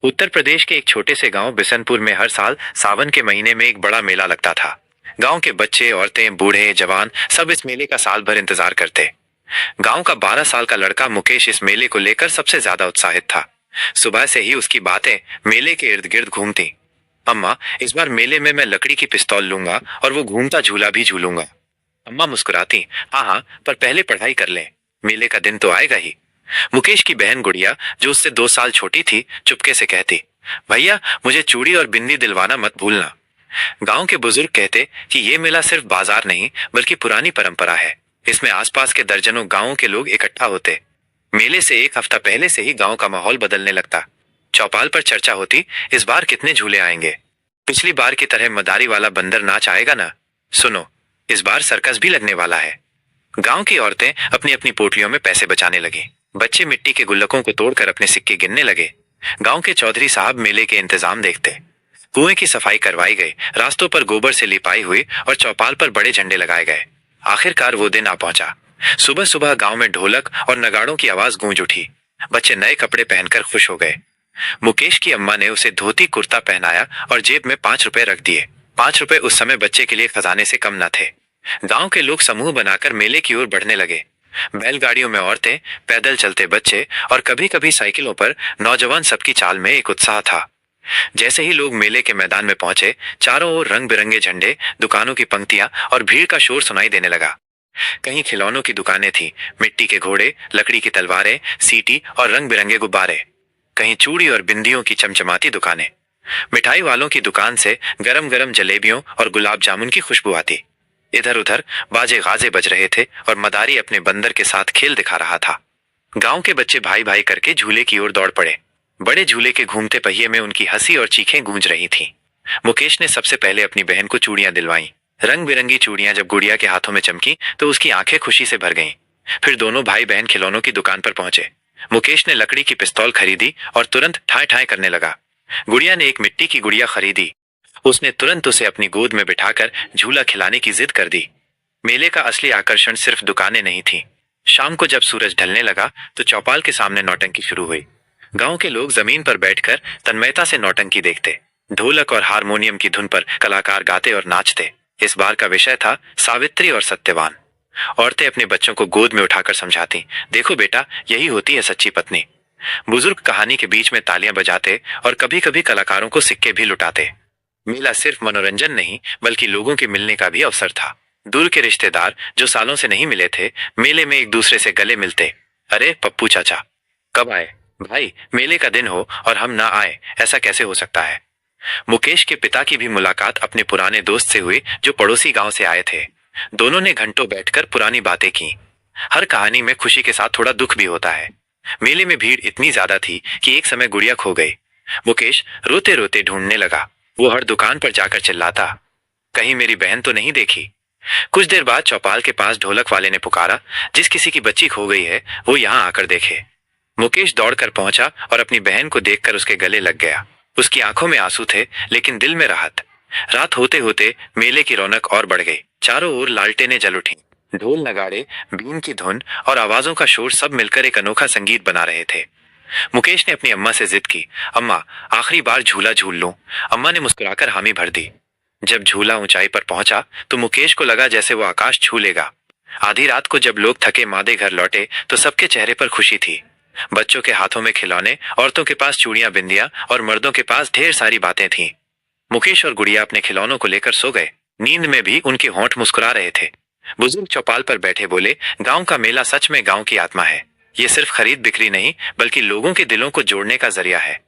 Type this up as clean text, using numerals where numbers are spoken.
उत्तर प्रदेश के एक छोटे से गांव बिशनपुर में हर साल सावन के महीने में एक बड़ा मेला लगता था। गांव के बच्चे, औरतें, बूढ़े, जवान सब इस मेले का साल भर इंतजार करते। गांव का 12 साल का लड़का मुकेश इस मेले को लेकर सबसे ज्यादा उत्साहित था। सुबह से ही उसकी बातें मेले के इर्द गिर्द घूमती। अम्मा, इस बार मेले में मैं लकड़ी की पिस्तौल लूंगा और वो घूमता झूला भी झूलूंगा। अम्मा मुस्कुराती, हाँ हाँ, पर पहले पढ़ाई कर ले, मेले का दिन तो आएगा ही। मुकेश की बहन गुड़िया, जो उससे 2 साल छोटी थी, चुपके से कहती, भैया मुझे चूड़ी और बिंदी दिलवाना मत भूलना। गांव के बुजुर्ग कहते कि ये मेला सिर्फ बाजार नहीं बल्कि पुरानी परंपरा है। इसमें आसपास के दर्जनों गांवों के लोग इकट्ठा होते। मेले से एक हफ्ता पहले से ही गांव का माहौल बदलने लगता। चौपाल पर चर्चा होती, इस बार कितने झूले आएंगे, पिछली बार की तरह मदारी वाला बंदर नाच आएगा ना, सुनो इस बार सर्कस भी लगने वाला है। गांव की औरतें अपनी अपनी पोटलियों में पैसे बचाने लगी। बच्चे मिट्टी के गुल्लकों को तोड़कर अपने सिक्के गिनने लगे। गांव के चौधरी साहब मेले के इंतजाम देखते। कुएं की सफाई करवाई गई, रास्तों पर गोबर से लिपाई हुई और चौपाल पर बड़े झंडे लगाए गए। आखिरकार वो दिन आ पहुंचा। सुबह सुबह गांव में ढोलक और नगाड़ों की आवाज गूंज उठी। बच्चे नए कपड़े पहनकर खुश हो गए। मुकेश की अम्मा ने उसे धोती कुर्ता पहनाया और जेब में 5 रुपए रख दिए। 5 रुपए उस समय बच्चे के लिए खजाने से कम न थे। गांव के लोग समूह बनाकर मेले की ओर बढ़ने लगे। बैलगाड़ियों में औरतें, पैदल चलते बच्चे और कभी कभी साइकिलों पर नौजवान, सबकी चाल में एक उत्साह था। जैसे ही लोग मेले के मैदान में पहुंचे, चारों ओर रंग बिरंगे झंडे, दुकानों की पंक्तियां और भीड़ का शोर सुनाई देने लगा। कहीं खिलौनों की दुकानें थीं, मिट्टी के घोड़े, लकड़ी की तलवारें, सीटी और रंग बिरंगे गुब्बारे। कहीं चूड़ी और बिंदियों की चमचमाती दुकानें। मिठाई वालों की दुकान से गरम गरम जलेबियों और गुलाब जामुन की खुशबू आती। इधर उधर बाजे गाजे बज रहे थे और मदारी अपने बंदर के साथ खेल दिखा रहा था। गांव के बच्चे भाई भाई करके झूले की ओर दौड़ पड़े। बड़े झूले के घूमते पहिए में उनकी हंसी और चीखें गूंज रही थीं। मुकेश ने सबसे पहले अपनी बहन को चूड़ियां दिलवाईं। रंग बिरंगी चूड़ियां जब गुड़िया के हाथों में चमकी तो उसकी आंखें खुशी से भर गईं। फिर दोनों भाई बहन खिलौनों की दुकान पर पहुंचे। मुकेश ने लकड़ी की पिस्तौल खरीदी और तुरंत ठाए ठाए करने लगा। गुड़िया ने एक मिट्टी की गुड़िया खरीदी। उसने तुरंत उसे अपनी गोद में बिठाकर झूला खिलाने की जिद कर दी। मेले का असली आकर्षण सिर्फ दुकानें नहीं थी। शाम को जब सूरज ढलने लगा तो चौपाल के सामने नौटंकी शुरू हुई। गांव के लोग जमीन पर बैठकर तन्मयता से नौटंकी देखते। ढोलक और हारमोनियम की धुन पर कलाकार गाते और नाचते। इस बार का विषय था सावित्री और सत्यवान। औरतें अपने बच्चों को गोद में उठाकर समझाती, देखो बेटा, यही होती है सच्ची पत्नी। बुजुर्ग कहानी के बीच में तालियां बजाते और कभी कभी कलाकारों को सिक्के भी लुटाते। मेला सिर्फ मनोरंजन नहीं बल्कि लोगों के मिलने का भी अवसर था। दूर के रिश्तेदार जो सालों से नहीं मिले थे, मेले में एक दूसरे से गले मिलते। अरे पप्पू चाचा, कब आए? भाई, मेले का दिन हो और हम ना आए, ऐसा कैसे हो सकता है? मुकेश के पिता की भी मुलाकात अपने पुराने दोस्त से हुई जो पड़ोसी गांव से आए थे। दोनों ने घंटों बैठकर पुरानी बातें की। हर कहानी में खुशी के साथ थोड़ा दुख भी होता है। मेले में भीड़ इतनी ज्यादा थी कि एक समय गुड़िया खो गई। मुकेश रोते रोते ढूंढने लगा। वो हर दुकान पर जाकर चिल्लाता, कहीं मेरी बहन तो नहीं देखी। कुछ देर बाद चौपाल के पास ढोलक वाले ने पुकारा, जिस किसी की बच्ची खो गई है वो यहाँ आकर देखे। मुकेश दौड़कर पहुंचा और अपनी बहन को देखकर उसके गले लग गया। उसकी आंखों में आंसू थे लेकिन दिल में राहत। रात होते होते मेले की रौनक और बढ़ गई। चारों ओर लालटेनें जल उठी। ढोल, नगाड़े, बीन की धुन और आवाजों का शोर सब मिलकर एक अनोखा संगीत बना रहे थे। मुकेश ने अपनी अम्मा से जिद की, अम्मा आखिरी बार झूला झूल लूं। अम्मा ने मुस्कुराकर हामी भर दी। जब झूला ऊंचाई पर पहुंचा तो मुकेश को लगा जैसे वो आकाश छू लेगा। आधी रात को जब लोग थके मादे घर लौटे तो सबके चेहरे पर खुशी थी। बच्चों के हाथों में खिलौने, औरतों के पास चूड़ियां बिंदियां और मर्दों के पास ढेर सारी बातें थीं। मुकेश और गुड़िया अपने खिलौनों को लेकर सो गए। नींद में भी उनके होंठ मुस्कुरा रहे थे। बुजुर्ग चौपाल पर बैठे बोले, गांव का मेला सच में गांव की आत्मा है। ये सिर्फ खरीद बिक्री नहीं बल्कि लोगों के दिलों को जोड़ने का जरिया है।